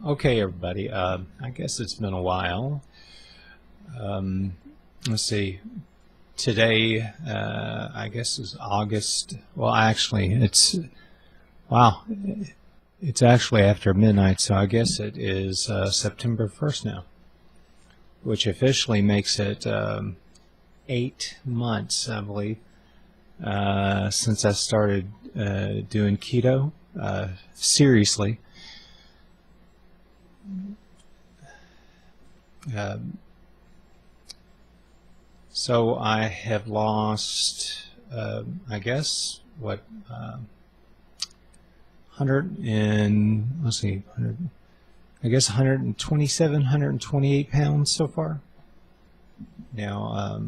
Okay, everybody. I guess it's been a while. Let's see. Today, I guess is August. Well, actually, wow. It's actually after midnight, so I guess it is September 1st now, which officially makes it 8 months, I believe, since I started doing keto seriously. So I have lost, I guess, what, 100 and, let's see, 100, I guess 127, 128 pounds so far. Now,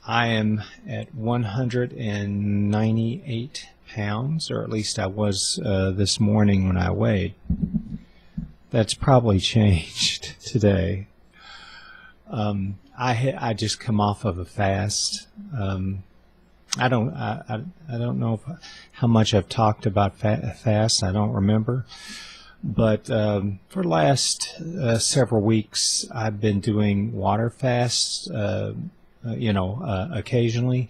I am at 198 pounds, or at least I was this morning when I weighed. That's probably changed today. I just come off of a fast. I don't know how much I've talked about fast. I don't remember. But for the last several weeks, I've been doing water fasts. Occasionally.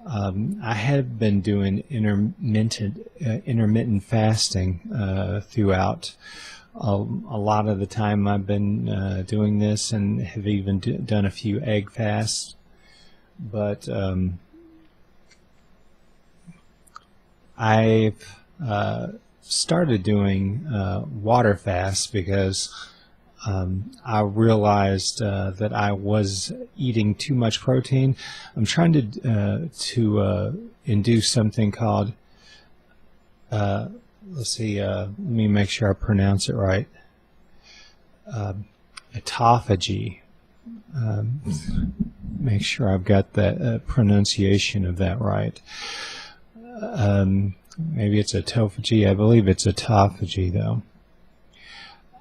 I have been doing intermittent fasting throughout. A lot of the time I've been doing this, and have even done a few egg fasts. But I've started doing water fasts because I realized that I was eating too much protein. I'm trying to induce something called let's see, let me make sure I pronounce it right. Autophagy. Make sure I've got that pronunciation of that right. Maybe it's autophagy. I believe it's autophagy, though.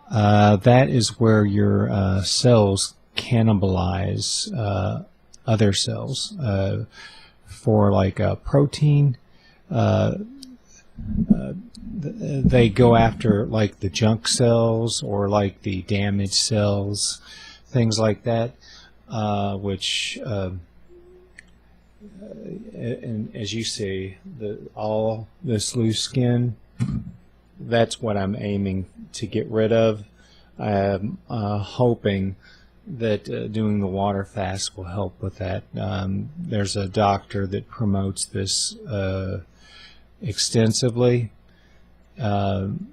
That is where your cells cannibalize other cells for like protein. They go after like the junk cells or like the damaged cells, things like that, which and as you see, all this loose skin, that's what I'm aiming to get rid of. I am hoping that doing the water fast will help with that. There's a doctor that promotes this extensively, and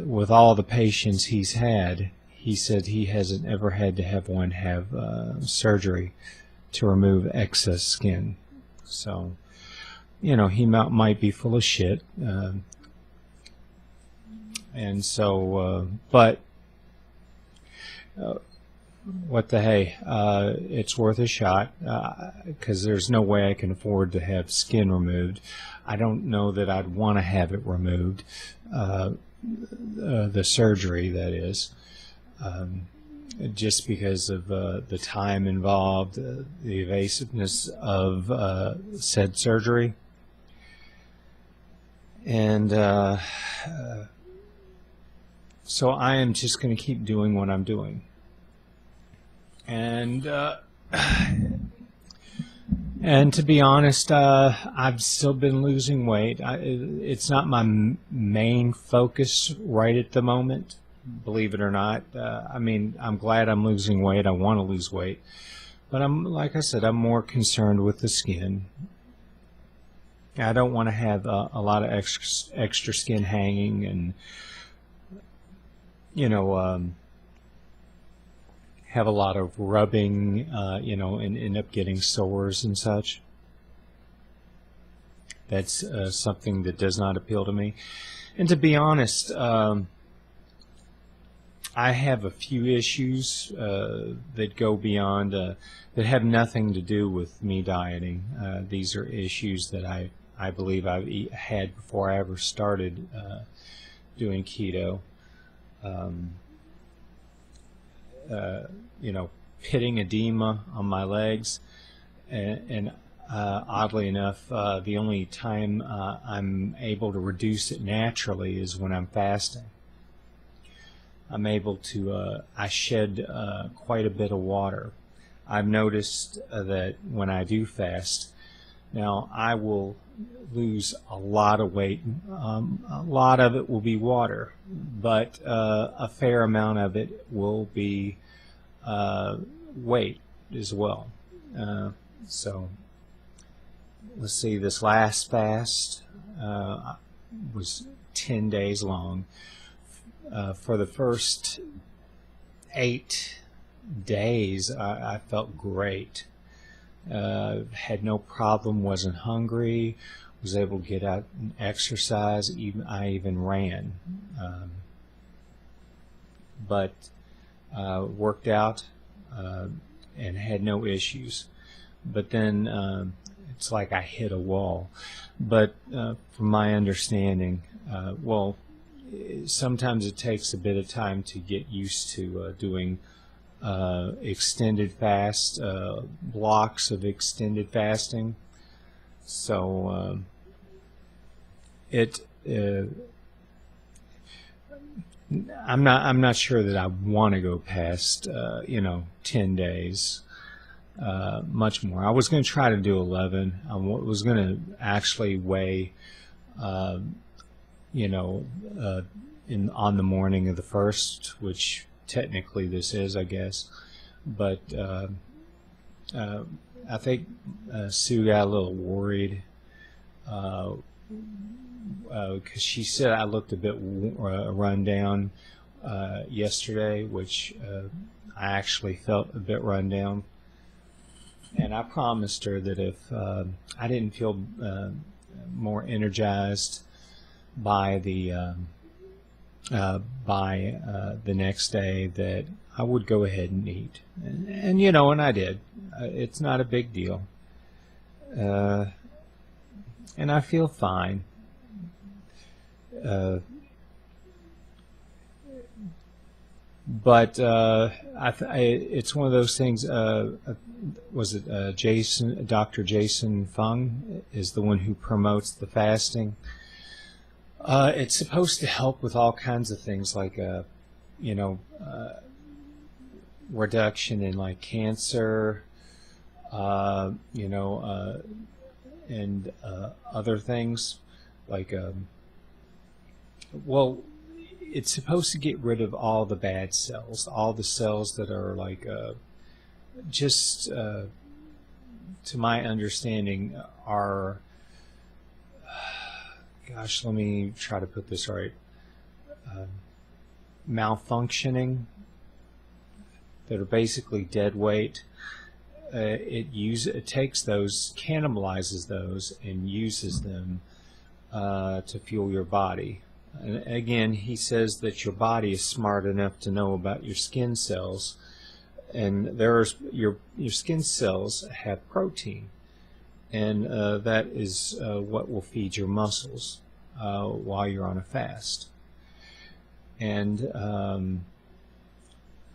with all the patients he's had, he said he hasn't ever had to have one have surgery to remove excess skin. So, he might be full of shit. And so, but what the hey, it's worth a shot, because there's no way I can afford to have skin removed. I don't know that I'd want to have it removed, the surgery, that is, just because of the time involved, the evasiveness of said surgery. And so I am just going to keep doing what I'm doing. And to be honest, I've still been losing weight. It's not my main focus right at the moment, believe it or not. I mean, I'm glad I'm losing weight. I want to lose weight. But like I said, I'm more concerned with the skin. I don't want to have a lot of extra skin hanging and, have a lot of rubbing, and end up getting sores and such. That's something that does not appeal to me. And to be honest, I have a few issues that go beyond, that have nothing to do with me dieting. These are issues that I believe I've had before I ever started doing keto. Pitting edema on my legs, and Oddly enough, the only time I'm able to reduce it naturally is when I'm fasting. I'm able to, I shed quite a bit of water. I've noticed that when I do fast, now I will lose a lot of weight. A lot of it will be water, but a fair amount of it will be weight as well. So let's see, this last fast was 10 days long. For the first 8 days, I felt great. Had no problem, wasn't hungry, was able to get out and exercise. I even ran, but worked out and had no issues. But then it's like I hit a wall. But from my understanding, well, sometimes it takes a bit of time to get used to doing extended fast, blocks of extended fasting. So I'm not sure that I want to go past 10 days. Much more. I was going to try to do 11. I was going to actually weigh, on the morning of the first, which technically this is, I guess. But I think Sue got a little worried because she said I looked a bit run down yesterday, which I actually felt a bit run down. And I promised her that if I didn't feel more energized by the next day, that I would go ahead and eat. And I did. It's not a big deal. And I feel fine. But it's one of those things. Was it Dr. Jason Fung is the one who promotes the fasting. It's supposed to help with all kinds of things like reduction in like cancer, and other things like it's supposed to get rid of all the bad cells, all the cells that are like just to my understanding are gosh, let me try to put this right, malfunctioning, that are basically dead weight. It takes those, cannibalizes those, and uses them to fuel your body. And again, he says that your body is smart enough to know about your skin cells, and your skin cells have protein, and that is what will feed your muscles while you're on a fast. And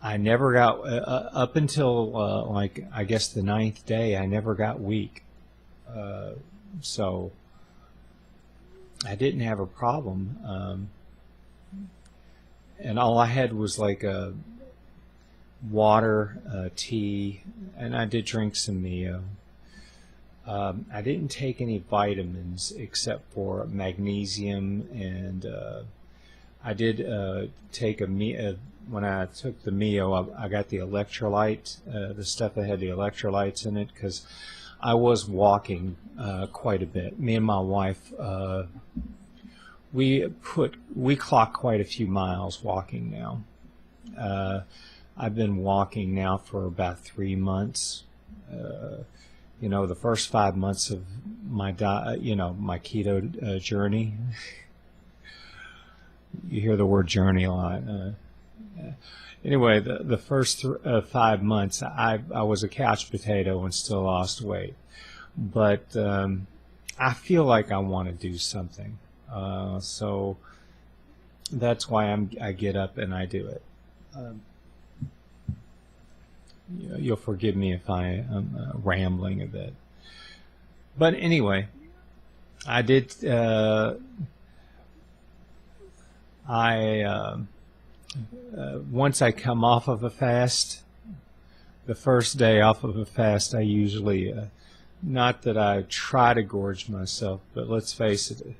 I never got up until like I guess the 9th day. I never got weak, so I didn't have a problem. And all I had was like water, tea, and I did drink some Mio. I didn't take any vitamins except for magnesium, and I did take when I took the Mio, I got the electrolyte, the stuff that had the electrolytes in it, because I was walking quite a bit. Me and my wife, we clock quite a few miles walking now. I've been walking now for about 3 months. The first 5 months of my my keto journey. You hear the word journey a lot. Anyway, the first 5 months, I was a couch potato and still lost weight. But I feel like I want to do something. So that's why I get up and I do it. You'll forgive me if I'm rambling a bit. But anyway, I did. I once I come off of a fast, the first day off of a fast, I usually, not that I try to gorge myself, but let's face it,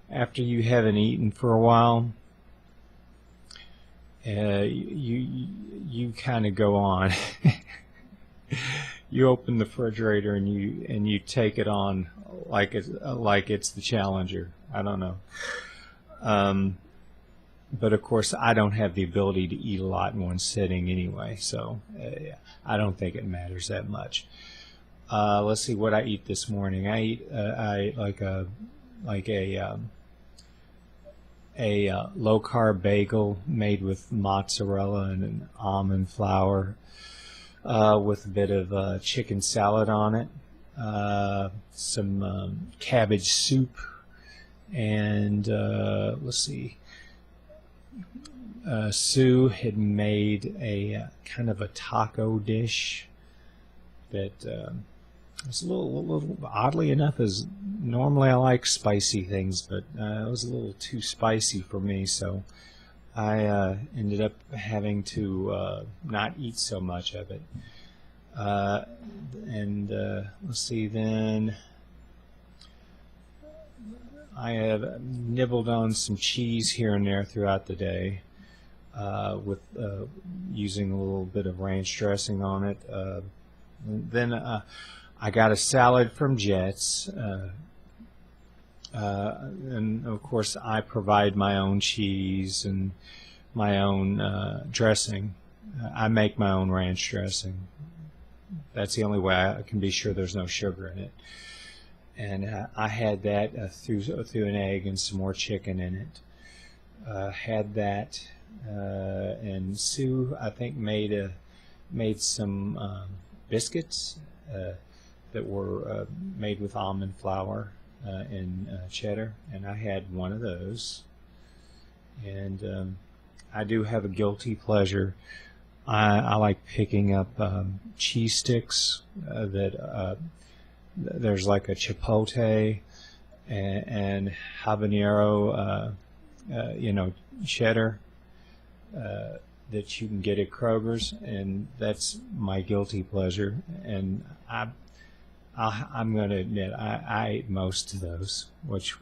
after you haven't eaten for a while, you kind of go on. You open the refrigerator and you take it on like it's the Challenger. I don't know. But of course, I don't have the ability to eat a lot in one sitting anyway, so I don't think it matters that much. Let's see what I eat this morning. I ate like a low carb bagel made with mozzarella and an almond flour, with a bit of chicken salad on it, some cabbage soup, and let's see. Sue had made a kind of a taco dish that was a little oddly enough, as normally I like spicy things, but it was a little too spicy for me, so I ended up having to not eat so much of it. And let's see, then I have nibbled on some cheese here and there throughout the day, with using a little bit of ranch dressing on it. Then I got a salad from Jets, and of course I provide my own cheese and my own dressing. I make my own ranch dressing. That's the only way I can be sure there's no sugar in it. And I had that through an egg and some more chicken in it. Had that, and Sue, I think, made some biscuits that were made with almond flour and cheddar, and I had one of those. And I do have a guilty pleasure. I like picking up cheese sticks that there's like a chipotle and habanero, cheddar that you can get at Kroger's, and that's my guilty pleasure. And I'm going to admit I ate most of those, which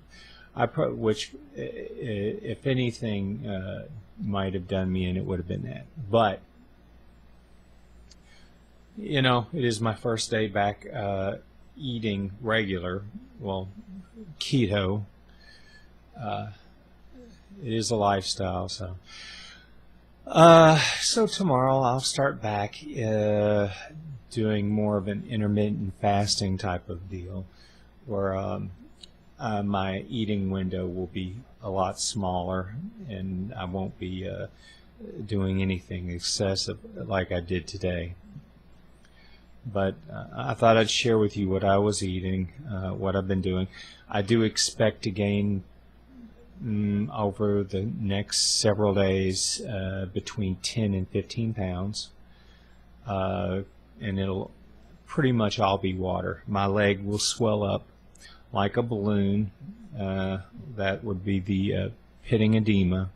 if anything might have done me in, it would have been that. But it is my first day back eating regular, keto. It is a lifestyle, so tomorrow I'll start back doing more of an intermittent fasting type of deal, where my eating window will be a lot smaller, and I won't be doing anything excessive like I did today. But I thought I'd share with you what I was eating, what I've been doing. I do expect to gain over the next several days between 10 and 15 pounds, and it'll pretty much all be water. My leg will swell up like a balloon. That would be the pitting edema,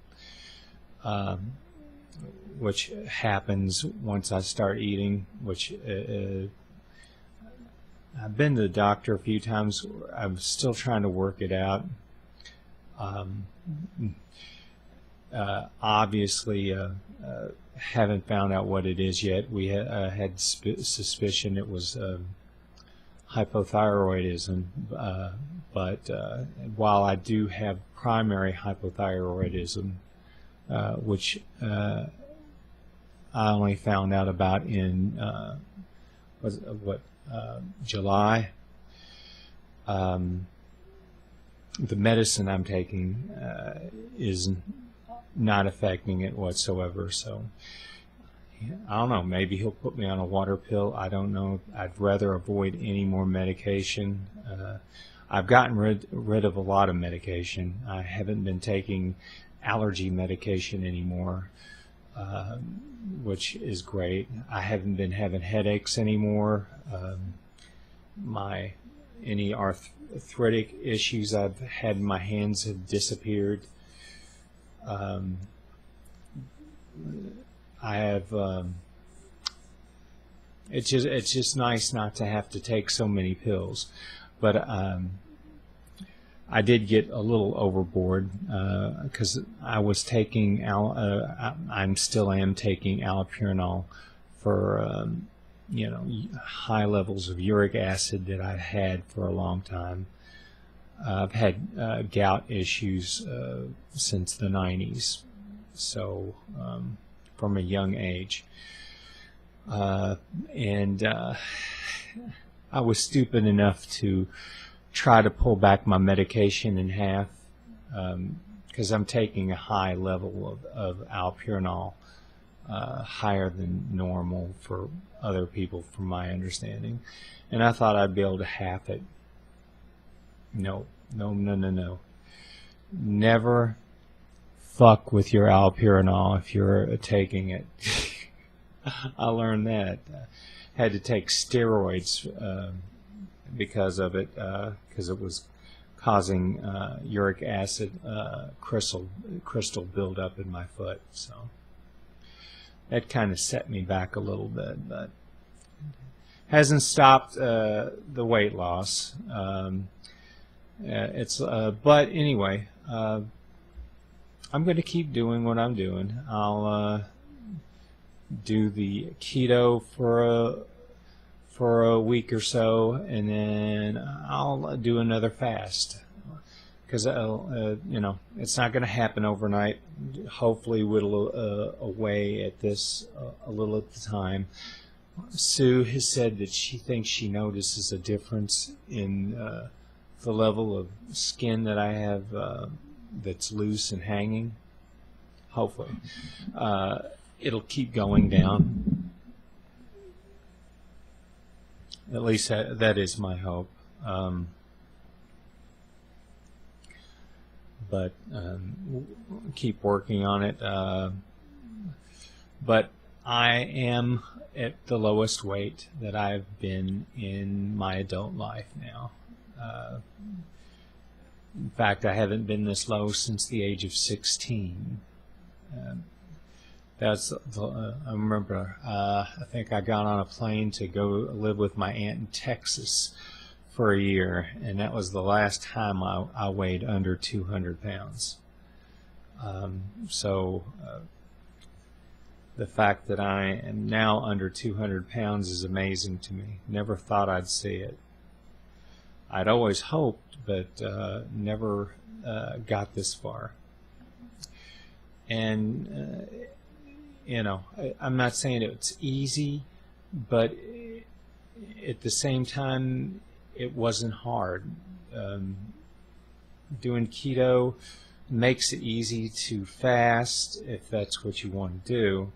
which happens once I start eating, which I've been to the doctor a few times. I'm still trying to work it out. Obviously, haven't found out what it is yet. We had suspicion it was hypothyroidism, but while I do have primary hypothyroidism, which I only found out about in July. The medicine I'm taking is not affecting it whatsoever. So I don't know. Maybe he'll put me on a water pill. I don't know. I'd rather avoid any more medication. I've gotten rid of a lot of medication. I haven't been taking allergy medication anymore, which is great. I haven't been having headaches anymore. any arthritic issues I've had in my hands have disappeared. I have. It's just nice not to have to take so many pills, but I did get a little overboard because I was taking I'm still am taking allopurinol for high levels of uric acid that I've had for a long time. I've had gout issues since the 90s, so from a young age. And I was stupid enough to try to pull back my medication in half because I'm taking a high level of allopurinol, higher than normal for other people, from my understanding. And I thought I'd be able to half it. No. Never fuck with your allopurinol if you're taking it. I learned that. Had to take steroids because of it, because it was causing uric acid crystal buildup in my foot. So that kind of set me back a little bit, but hasn't stopped the weight loss. But anyway, I'm going to keep doing what I'm doing. I'll do the keto for a week or so, and then I'll do another fast, because it's not going to happen overnight. Hopefully whittle away at this a little at the time. Sue has said that she thinks she notices a difference in the level of skin that I have that's loose and hanging. Hopefully it'll keep going down. At least that is my hope. But keep working on it. But I am at the lowest weight that I've been in my adult life now. In fact, I haven't been this low since the age of 16. I remember, I think I got on a plane to go live with my aunt in Texas for a year, and that was the last time I weighed under 200 pounds. So the fact that I am now under 200 pounds is amazing to me. Never thought I'd see it. I'd always hoped, but never got this far. And I'm not saying it's easy, but at the same time, it wasn't hard. Doing keto makes it easy to fast if that's what you want to do,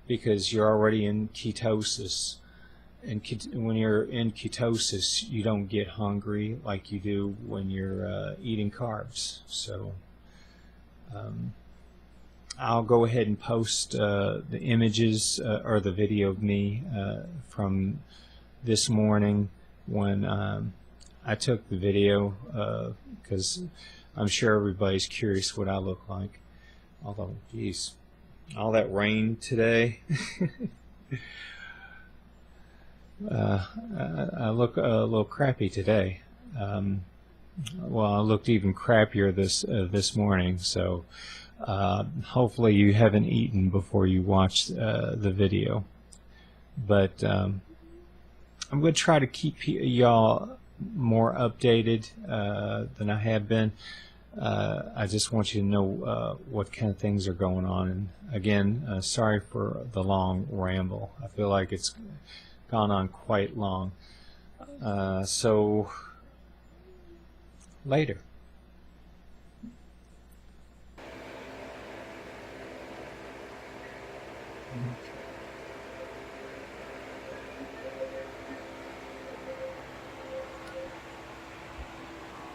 because you're already in ketosis. And when you're in ketosis, you don't get hungry like you do when you're eating carbs. So I'll go ahead and post the images or the video of me from this morning when I took the video, because I'm sure everybody's curious what I look like. Although, geez, all that rain today. I look a little crappy today. Well, I looked even crappier this morning. So hopefully you haven't eaten before you watch the video. But I'm going to try to keep y'all more updated than I have been. I just want you to know what kind of things are going on. And again, sorry for the long ramble. I feel like it's gone on quite long. So later.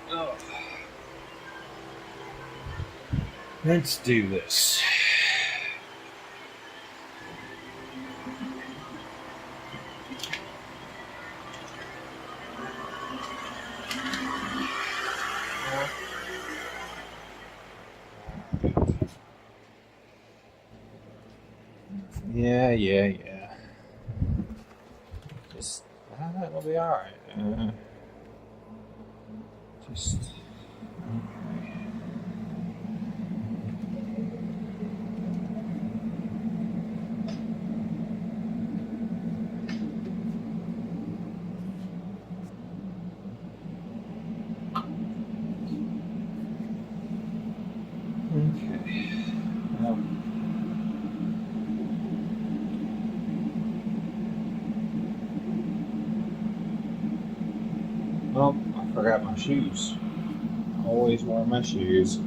Oh. Let's do this. Yeah. Just, it'll be alright. Just, okay. Well, I forgot my shoes. Always wear my shoes.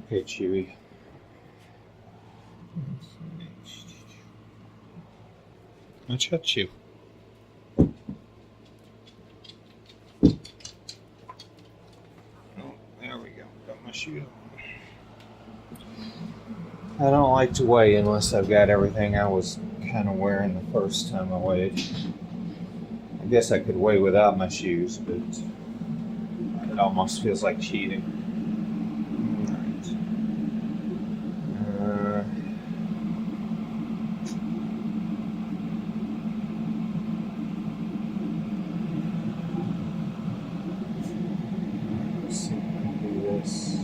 Okay, Chewy. I touch you. Oh, there we go. Got my shoe on. I don't like to weigh unless I've got everything I was kind of wearing the first time I weighed. I guess I could weigh without my shoes, but it almost feels like cheating. Alright. Let's see if I can do this.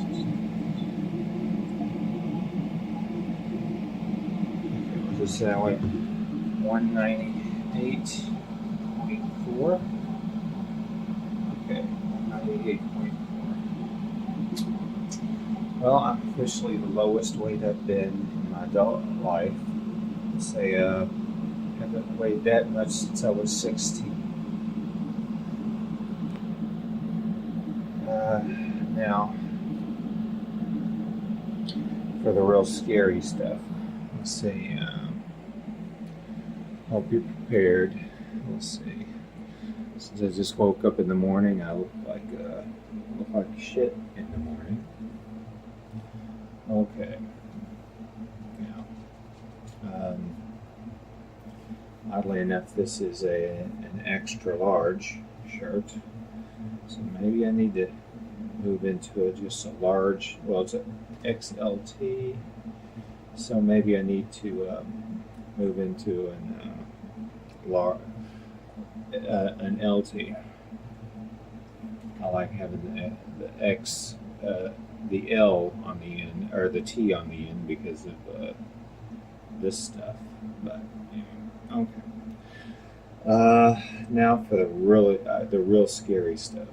Okay, what does that weigh? 198.4. Okay, 198.4. Well, I'm officially the lowest weight I've been in my adult life. Let's say I haven't weighed that much since I was 16. Now, for the real scary stuff, let's see. Hope you're prepared. Let's see. Since I just woke up in the morning, I look like shit in the morning. Okay. Now, oddly enough, this is an extra large shirt, so maybe I need to move into just a large. Well, it's an XLT, so maybe I need to move into an LT. I like having the X, the L on the end, or the T on the end because of this stuff. But anyway, okay. Now for the real scary stuff.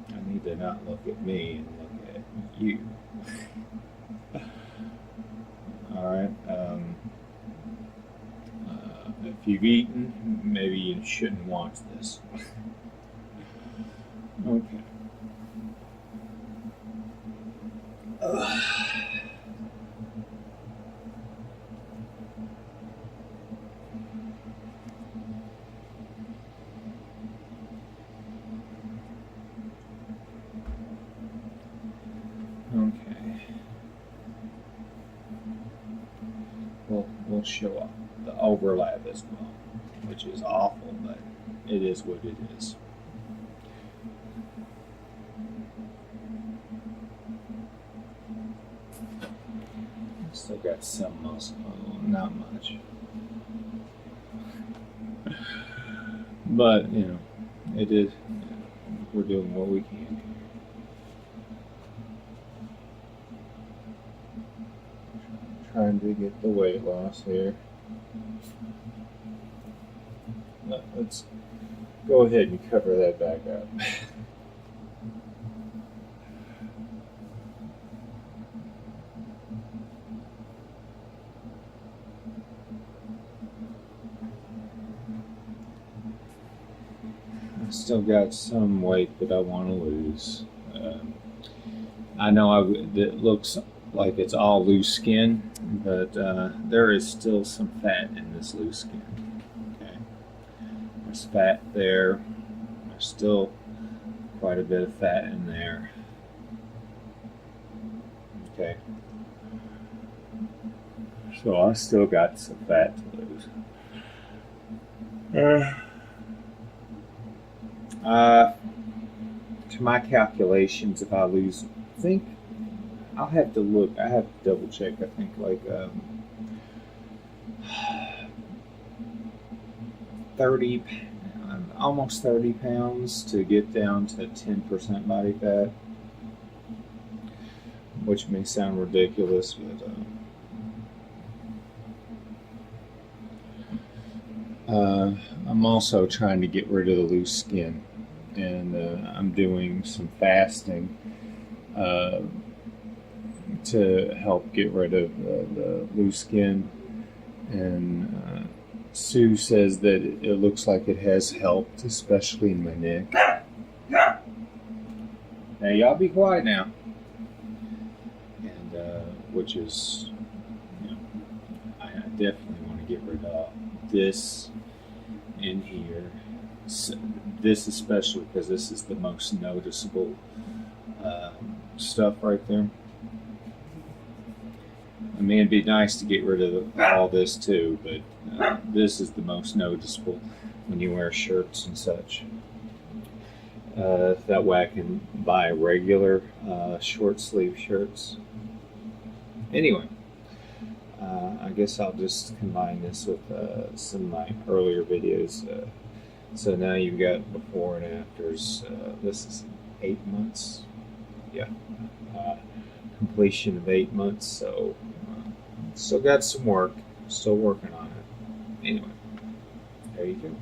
I need to not look at me and look at you. All right. If you've eaten, maybe you shouldn't watch this. Okay. Okay. We'll show up the overlap as well, which is awful, but it is what it is. Still got some muscle, not much, but it is. We're doing what we can. Trying to get the weight loss here. Let's go ahead and cover that back up. I still got some weight that I want to lose. I know it looks like it's all loose skin, but there is still some fat in this loose skin. Okay, there's fat there. There's still quite a bit of fat in there. Okay, so I still got some fat to lose. To my calculations, if I lose, I think I'll have to look. I have to double check. I think like 30, almost 30 pounds to get down to 10% body fat, which may sound ridiculous, but I'm also trying to get rid of the loose skin, and I'm doing some fasting to help get rid of the loose skin. And Sue says that it looks like it has helped, especially in my neck. Now, y'all be quiet now. And which is, you know, I definitely want to get rid of this in here. This especially, because this is the most noticeable stuff right there. I mean, it'd be nice to get rid of all this too, but this is the most noticeable when you wear shirts and such. That way I can buy regular short sleeve shirts. Anyway, I guess I'll just combine this with some of my earlier videos. So now you've got before and afters. This is 8 months. Yeah. Completion of 8 months. So still got some work. Still working on it. Anyway, there you go.